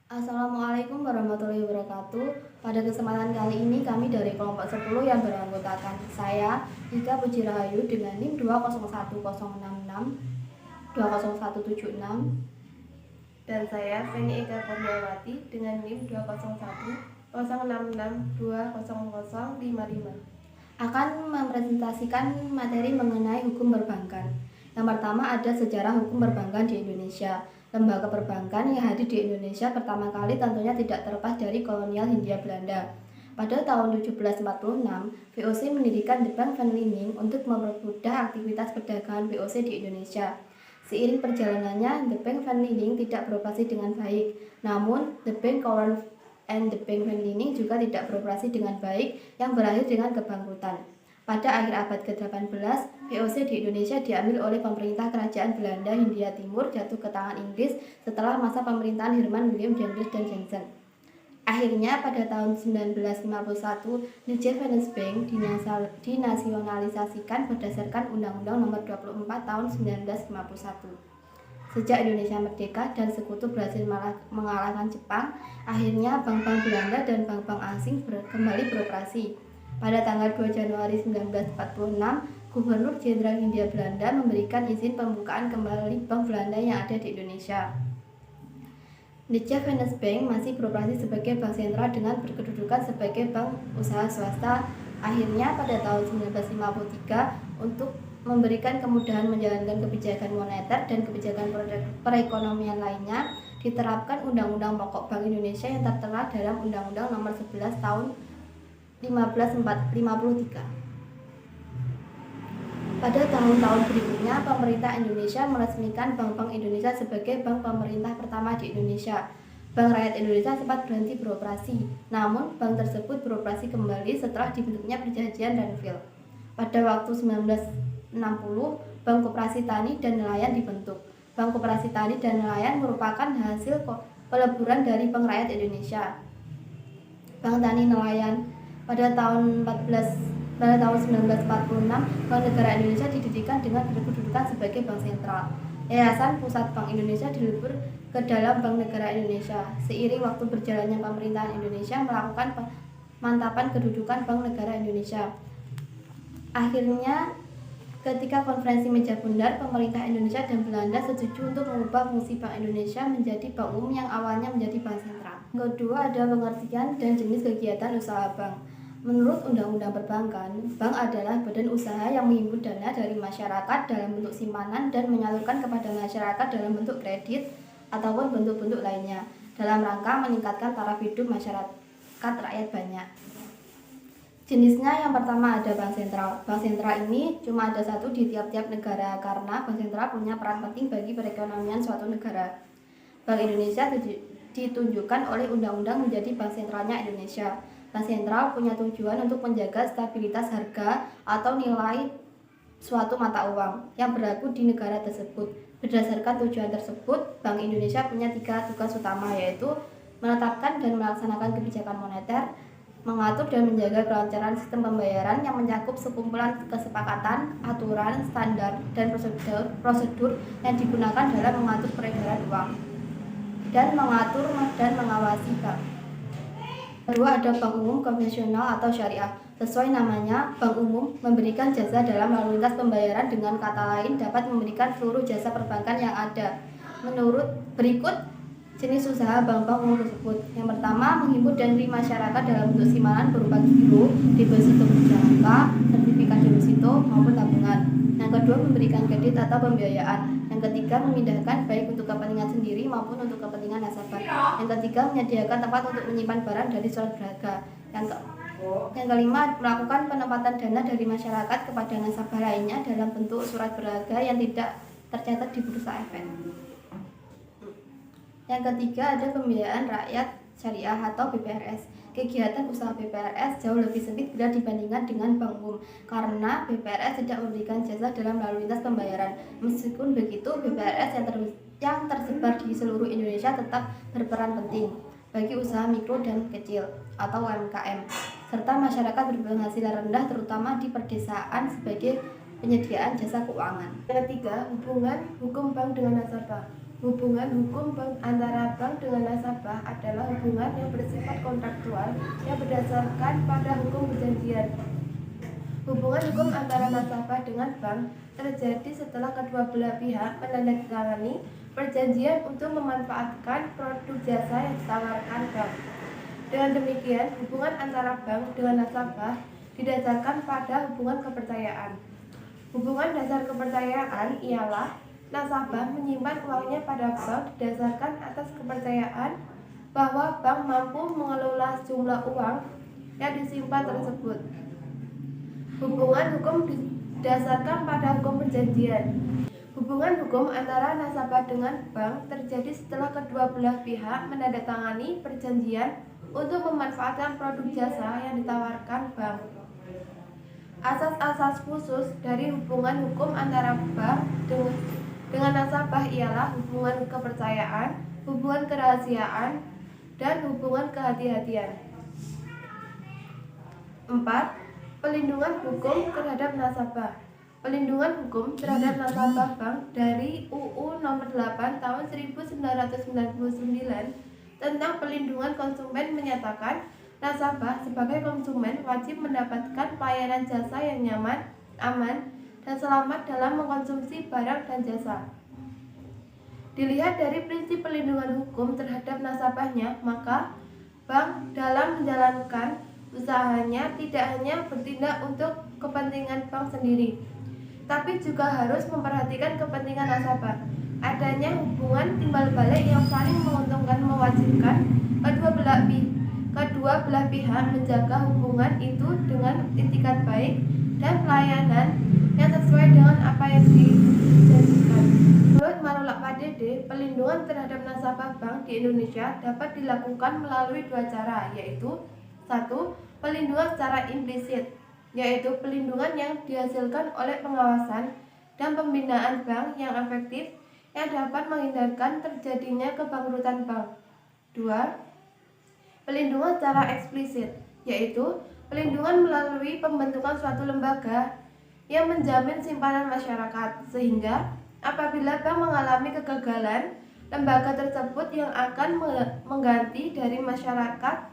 Assalamualaikum warahmatullahi wabarakatuh. Pada kesempatan kali ini kami dari kelompok 10 yang beranggotakan saya, Ika Puji Rahayu dengan NIM 2011066, 20176, dan saya Feni Eka Kurniawati dengan NIM 20106620055 akan mempresentasikan materi mengenai hukum perbankan. Yang pertama ada sejarah hukum perbankan di Indonesia. Lembaga perbankan yang hadir di Indonesia pertama kali tentunya tidak terlepas dari kolonial Hindia Belanda. Pada tahun 1746, VOC mendirikan The Bank van Leeuwen untuk mempermudah aktivitas perdagangan VOC di Indonesia. Seiring perjalanannya, The Bank van Leeuwen tidak beroperasi dengan baik. Namun, The Bank Cowan and The Bank van Leeuwen juga tidak beroperasi dengan baik yang berakhir dengan kebangkrutan. Pada akhir abad ke-18, VOC di Indonesia diambil oleh pemerintah kerajaan Belanda Hindia Timur jatuh ke tangan Inggris setelah masa pemerintahan Herman Willem Hendrik dan Jansen. Akhirnya pada tahun 1951, Nederlandse Bank dinasionalisasikan berdasarkan Undang-Undang Nomor 24 Tahun 1951. Sejak Indonesia merdeka dan sekutu berhasil mengalahkan Jepang, akhirnya bank-bank Belanda dan bank-bank asing kembali beroperasi. Pada tanggal 2 Januari 1946, Gubernur Jenderal Hindia Belanda memberikan izin pembukaan kembali bank Belanda yang ada di Indonesia. Nederlandse Bank masih beroperasi sebagai bank sentral dengan berkedudukan sebagai bank usaha swasta. Akhirnya pada tahun 1953, untuk memberikan kemudahan menjalankan kebijakan moneter dan kebijakan perekonomian lainnya, diterapkan Undang-Undang Pokok Bank Indonesia yang tertera dalam Undang-Undang Nomor 11 Tahun 1553. Pada tahun-tahun berikutnya, pemerintah Indonesia meresmikan Bank-Bank Indonesia sebagai bank pemerintah pertama di Indonesia. Bank Rakyat Indonesia sempat berhenti beroperasi, namun bank tersebut beroperasi kembali setelah dibentuknya Perjanjian Danville. Pada waktu 1960, Bank Koperasi Tani dan Nelayan dibentuk. Bank Koperasi Tani dan Nelayan merupakan hasil peleburan dari Bank Rakyat Indonesia. Bank Tani Nelayan pada tahun 1946, Bank Negara Indonesia didirikan dengan berkedudukan sebagai bank sentral. Yayasan Pusat Bank Indonesia dilebur ke dalam Bank Negara Indonesia. Seiring waktu berjalannya pemerintahan Indonesia melakukan pemantapan kedudukan Bank Negara Indonesia. Akhirnya, ketika konferensi meja bundar, pemerintah Indonesia dan Belanda setuju untuk mengubah fungsi Bank Indonesia menjadi bank umum yang awalnya menjadi bank sentral. Kedua, ada pengertian dan jenis kegiatan usaha bank. Menurut Undang-Undang Perbankan, bank adalah badan usaha yang menghimpun dana dari masyarakat dalam bentuk simpanan dan menyalurkan kepada masyarakat dalam bentuk kredit ataupun bentuk-bentuk lainnya, dalam rangka meningkatkan taraf hidup masyarakat rakyat banyak. Jenisnya yang pertama ada bank sentral. Bank sentral ini cuma ada satu di tiap-tiap negara karena bank sentral punya peran penting bagi perekonomian suatu negara. Bank Indonesia ditunjukkan oleh undang-undang menjadi bank sentralnya Indonesia. Bank sentral punya tujuan untuk menjaga stabilitas harga atau nilai suatu mata uang yang berlaku di negara tersebut. Berdasarkan tujuan tersebut, Bank Indonesia punya 3 tugas utama, yaitu menetapkan dan melaksanakan kebijakan moneter, mengatur dan menjaga kelancaran sistem pembayaran yang mencakup sekumpulan kesepakatan, aturan, standar, dan prosedur yang digunakan dalam mengatur peredaran uang dan mengatur dan mengawasi bank. Kedua, ada bank umum konvensional atau syariah. Sesuai namanya, bank umum memberikan jasa dalam lalu lintas pembayaran, dengan kata lain dapat memberikan seluruh jasa perbankan yang ada. Berikut jenis usaha bank-bank umum tersebut. Yang pertama, menghimpun dan beri masyarakat dalam bentuk simpanan berupa giro, deposito berjangka, sertifikat deposito maupun tabungan. Yang kedua, memberikan kredit atau pembiayaan. Yang ketiga, memindahkan baik untuk kepentingan sendiri maupun untuk kepentingan nasabah. Yang ketiga, menyediakan tempat untuk menyimpan barang dari surat berharga. Yang kelima, melakukan penempatan dana dari masyarakat kepada nasabah lainnya dalam bentuk surat berharga yang tidak tercatat di bursa efek. Yang ketiga, ada pembiayaan rakyat syariah atau BPRS. Kegiatan usaha BPRS jauh lebih sempit bila dibandingkan dengan bank umum, karena BPRS tidak memberikan jasa dalam lalu lintas pembayaran. Meskipun begitu, BPRS yang tersebar di seluruh Indonesia tetap berperan penting bagi usaha mikro dan kecil atau UMKM, serta masyarakat berpenghasilan rendah, terutama di pedesaan, sebagai penyediaan jasa keuangan. Yang ketiga, hubungan hukum bank dengan nasabah. Hubungan hukum bank antara bank dengan nasabah adalah hubungan yang bersifat kontraktual yang berdasarkan pada hukum perjanjian. Hubungan hukum antara nasabah dengan bank terjadi setelah kedua belah pihak menandatangani perjanjian untuk memanfaatkan produk jasa yang ditawarkan bank. Dengan demikian, hubungan antara bank dengan nasabah didasarkan pada hubungan kepercayaan. Hubungan dasar kepercayaan ialah nasabah menyimpan uangnya pada bank didasarkan atas kepercayaan bahwa bank mampu mengelola jumlah uang yang disimpan tersebut. Hubungan hukum didasarkan pada hukum perjanjian. Hubungan hukum antara nasabah dengan bank terjadi setelah kedua belah pihak menandatangani perjanjian untuk memanfaatkan produk jasa yang ditawarkan bank. Asas-asas khusus dari hubungan hukum antara bank dengan nasabah ialah hubungan kepercayaan, hubungan kerahasiaan, dan hubungan kehati-hatian. 4. Pelindungan hukum terhadap nasabah. Pelindungan hukum terhadap nasabah bank dari UU Nomor 8 Tahun 1999 tentang pelindungan konsumen menyatakan nasabah sebagai konsumen wajib mendapatkan pelayanan jasa yang nyaman, aman, dan selamat dalam mengkonsumsi barang dan jasa. Dilihat dari prinsip pelindungan hukum terhadap nasabahnya, maka bank dalam menjalankan usahanya tidak hanya bertindak untuk kepentingan bank sendiri, tapi juga harus memperhatikan kepentingan nasabah. Adanya hubungan timbal balik yang saling menguntungkan mewajibkan kedua belah pihak menjaga hubungan itu dengan itikat baik dan pelayanan yang sesuai dengan apa yang dijanjikan. Menurut Marulak Padede, pelindungan terhadap nasabah bank di Indonesia dapat dilakukan melalui dua cara, yaitu 1. Pelindungan secara implisit, yaitu pelindungan yang dihasilkan oleh pengawasan dan pembinaan bank yang efektif yang dapat menghindarkan terjadinya kebangkrutan bank. 2. Pelindungan secara eksplisit, yaitu pelindungan melalui pembentukan suatu lembaga yang menjamin simpanan masyarakat, sehingga apabila bank mengalami kegagalan, lembaga tersebut yang akan mengganti dari masyarakat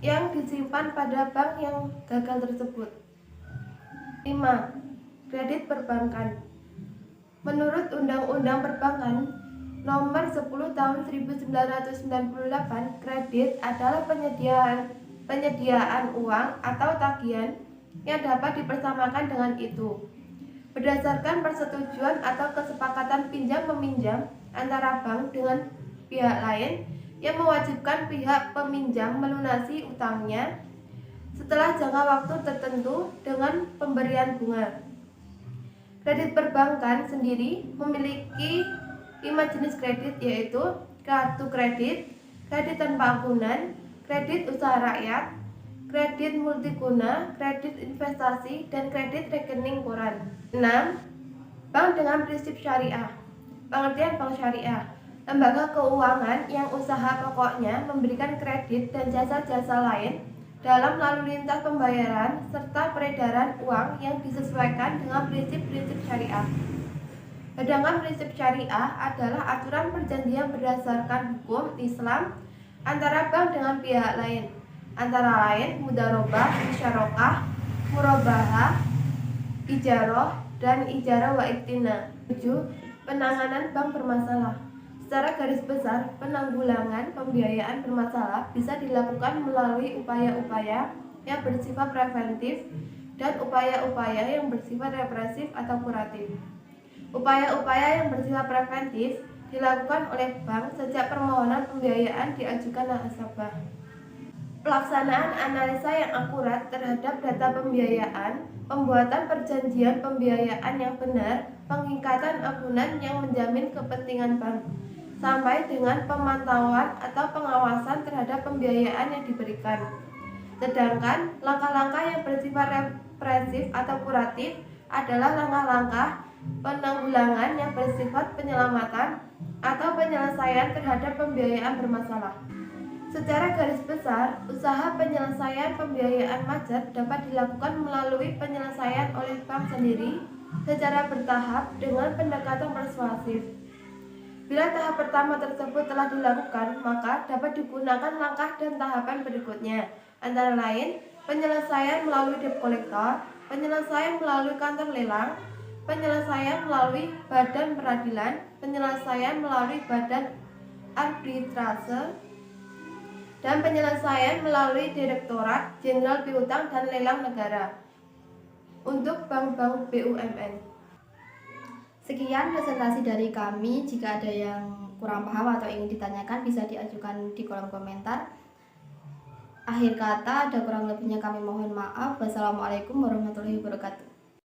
yang disimpan pada bank yang gagal tersebut. 5. Kredit perbankan. Menurut Undang-Undang Perbankan Nomor 10 Tahun 1998, kredit adalah penyediaan uang atau tagihan yang dapat dipersamakan dengan itu berdasarkan persetujuan atau kesepakatan pinjam-meminjam antara bank dengan pihak lain yang mewajibkan pihak peminjam melunasi utangnya setelah jangka waktu tertentu dengan pemberian bunga. Kredit perbankan sendiri memiliki 5 jenis kredit, yaitu kartu kredit, kredit tanpa agunan, kredit usaha rakyat, kredit multiguna, kredit investasi, dan kredit rekening koran. 6. Bank dengan prinsip syariah. Pengertian bank syariah: lembaga keuangan yang usaha pokoknya memberikan kredit dan jasa-jasa lain dalam lalu lintas pembayaran serta peredaran uang yang disesuaikan dengan prinsip-prinsip syariah. Sedangkan prinsip syariah adalah aturan perjanjian berdasarkan hukum Islam antara bank dengan pihak lain, antara lain mudharabah, musyarakah, murabahah, ijarah, dan ijarah wa iktina. 7. Penanganan bank bermasalah. Secara garis besar, penanggulangan pembiayaan bermasalah bisa dilakukan melalui upaya-upaya yang bersifat preventif dan upaya-upaya yang bersifat represif atau kuratif. Upaya-upaya yang bersifat preventif dilakukan oleh bank sejak permohonan pembiayaan diajukan nasabah. Pelaksanaan analisa yang akurat terhadap data pembiayaan, pembuatan perjanjian pembiayaan yang benar, pengikatan agunan yang menjamin kepentingan bank, sampai dengan pemantauan atau pengawasan terhadap pembiayaan yang diberikan. Sedangkan langkah-langkah yang bersifat represif atau kuratif adalah langkah-langkah penanggulangan yang bersifat penyelamatan atau penyelesaian terhadap pembiayaan bermasalah. Secara garis besar, usaha penyelesaian pembiayaan macet dapat dilakukan melalui penyelesaian oleh bank sendiri secara bertahap dengan pendekatan persuasif. Bila tahap pertama tersebut telah dilakukan, maka dapat digunakan langkah dan tahapan berikutnya, antara lain penyelesaian melalui debt collector, penyelesaian melalui kantor lelang, penyelesaian melalui badan peradilan, penyelesaian melalui badan arbitrase, dan penyelesaian melalui Direktorat Jenderal Piutang dan Lelang Negara untuk bank-bank BUMN. Sekian presentasi dari kami. Jika ada yang kurang paham atau ingin ditanyakan, bisa diajukan di kolom komentar. Akhir kata, ada kurang lebihnya kami mohon maaf. Wassalamualaikum warahmatullahi wabarakatuh.